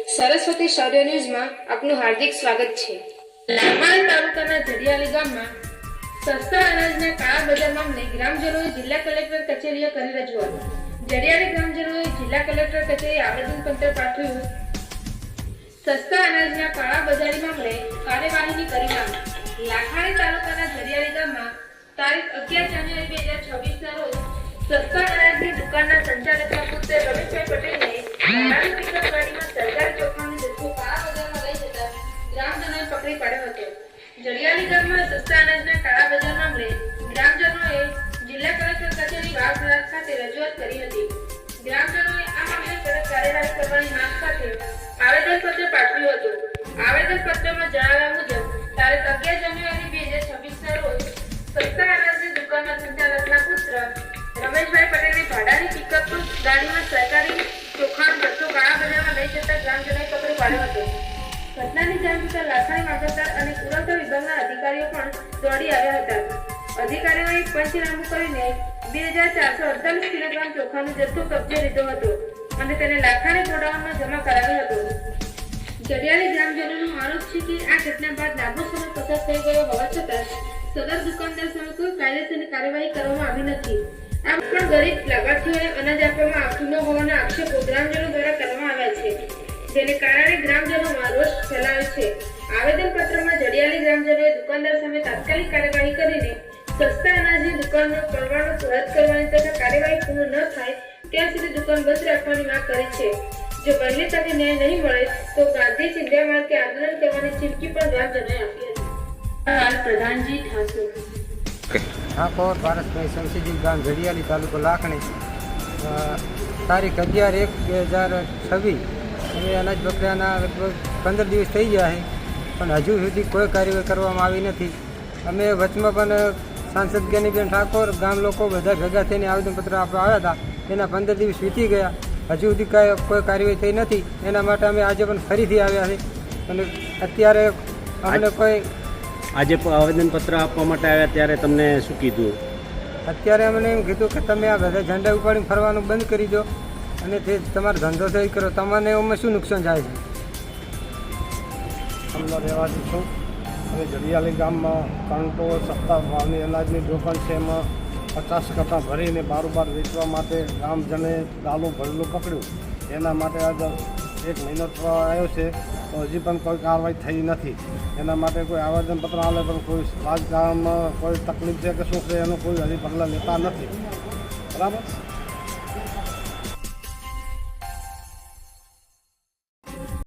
સરસ્વતી શૌર્ય ન્યૂઝમાં આપનું હાર્દિક સ્વાગત છે। લાંબાણ તાલુકાના જડિયાળી ગામમાં સસ્તા અનાજના કાળા બજાર મામલે ગ્રામજનોએ જિલ્લા કલેક્ટર કચેરીએ કરી રજૂઆત। જડિયાળી ગ્રામજનોએ જિલ્લા કલેક્ટર કચેરીએ આવેદનપત્ર પાઠવ્યું। સસ્તા અનાજના કાળા બજારી મામલે કાર્યવાહીની કરી માંગ। લાખાણી તાલુકાના જડિયાળી ગામમાં તારીખ 11 જાન્યુઆરી 2026 ના રોજ સસ્તા અનાજની દુકાનના સંચાલકના પુત્ર રમેશભાઈ પટેલને ભાડાની પિકઅપ ગાડીમાં સરકારી ચોખાનો જથ્થો કાળા બજારમાં લઈ જતા ગ્રામજનોએ પકડી પાડ્યો હતો। જડિયાળી ગામમાં સસ્તા અનાજના કાળા બજાર મામલે ગ્રામજનોએ જિલ્લા કલેક્ટર કચેરી વાઘરાજ ખાતે રજૂઆત કરી હતી। ગ્રામજનોએ આ મામલે કડક કાર્યવાહી કરવાની માંગ સાથે આવેદનપત્ર પાઠવ્યું હતું। આવેદનપત્રમાં જણાવ્યા મુજબ તારીખ 11 જાન્યુઆરી 2026 ના રોજ સસ્તા અનાજની દુકાનના સંચાલકના પુત્ર રમેશભાઈ પટેલની ભાડાની પિકઅપ ગાડીમાં સરકારી ચોખાનો જથ્થો કાળા બજારમાં લઈ જતા ગ્રામજનોએ પકડી પાડ્યો હતો। ઘટનાની જાણ થતાં લાખાણી મામલતદાર અને પુરવઠા વિભાગના અધિકારીઓ પણ દોડી આવ્યા હતા। અધિકારીઓએ પંચનામું કરીને 2448 કિલોગ્રામ ચોખાનો જથ્થો કબજે લીધો હતો અને તેને લાખાણી ગોડાઉનમાં જમા કરાવ્યો હતો। જડિયાળી ગ્રામજનોનો આરોપ છે કે આ ઘટના બાદ લાંબો સમય પસાર થઈ ગયો હોવા છતાં સદર દુકાનદાર સામે કોઈ કાયદેસરની કાર્યવાહી કરવામાં આવી નથી। આ પણ ગરીબ લાભાર્થીઓને અનાજ આપવામાં આવતું ન હોવાના આક્ષેપો ગ્રામજનો દ્વારા કરવામાં આવ્યા છે, જેને કારણે ગ્રામજનોમાં રોષ ફેલાયો છે। આવેદનપત્રમાં જડિયાળી ગ્રામજનોએ દુકાનદાર સામે તાત્કાલિક કાર્યવાહી કરીને સસ્તા અનાજની દુકાનનો પરવાનો રદ કરવાની તથા કાર્યવાહી પૂર્ણ ન થાય ત્યાં સુધી દુકાન બંધ રાખવાની માંગ કરી છે। જો વહેલી તકે ન્યાય નહીં મળે તો ગાંધી ચિંધ્યા માર્ગે આંદોલન કરવાની ચીમકી પણ ગ્રામજનોએ આપી હતી। હાલ પ્રધાનજી ઠાકોર ઠાકોર ભારતભાઈ શમશીજી ગામ જડિયાળી તાલુકો લાખણી તારીખ 11/1/2026 અમે અનાજ બકરાના લગભગ 15 દિવસ થઈ ગયા છે પણ હજુ સુધી કોઈ કાર્યવાહી કરવામાં આવી નથી। અમે વચમાં પણ સાંસદ જ્ઞાનીબેન ઠાકોર ગામ લોકો બધા ભેગા થઈને આવેદનપત્ર આપવા આવ્યા હતા, એના 15 દિવસ વીતી ગયા, હજુ સુધી કોઈ કાર્યવાહી થઈ નથી। એના માટે અમે આજે પણ ફરીથી આવ્યા છે અને અત્યારે અમને કોઈ આજે આવેદનપત્ર આપવા માટે આવ્યા ત્યારે તમને શું કીધું? અત્યારે અમને એમ કીધું કે તમે આ બધા ઝંડા ઉપાડીને ફરવાનું બંધ કરી દો અને તે તમારો ધંધો થઈ કરો, તમને એમાં શું નુકસાન જાય છે? અમદાવાદ રહેવાથી છું અને જડિયાળી ગામમાં કંટો સસ્તા ભાવની અનાજની દુકાન છે, એમાં 50 કટ્ટા ભરીને બારોબાર વેચવા માટે ગામજને ડાલું ભરેલું પકડ્યું। એના માટે આજે 1 મહિનો થવા આવ્યો છે તો હજી પણ કોઈ કાર્યવાહી થઈ નથી। એના માટે કોઈ આવેદનપત્ર આવે પણ કોઈ રાજકારણમાં કોઈ તકલીફ છે કે શું છે એનું કોઈ હજી પગલાં લેતા નથી, બરાબર।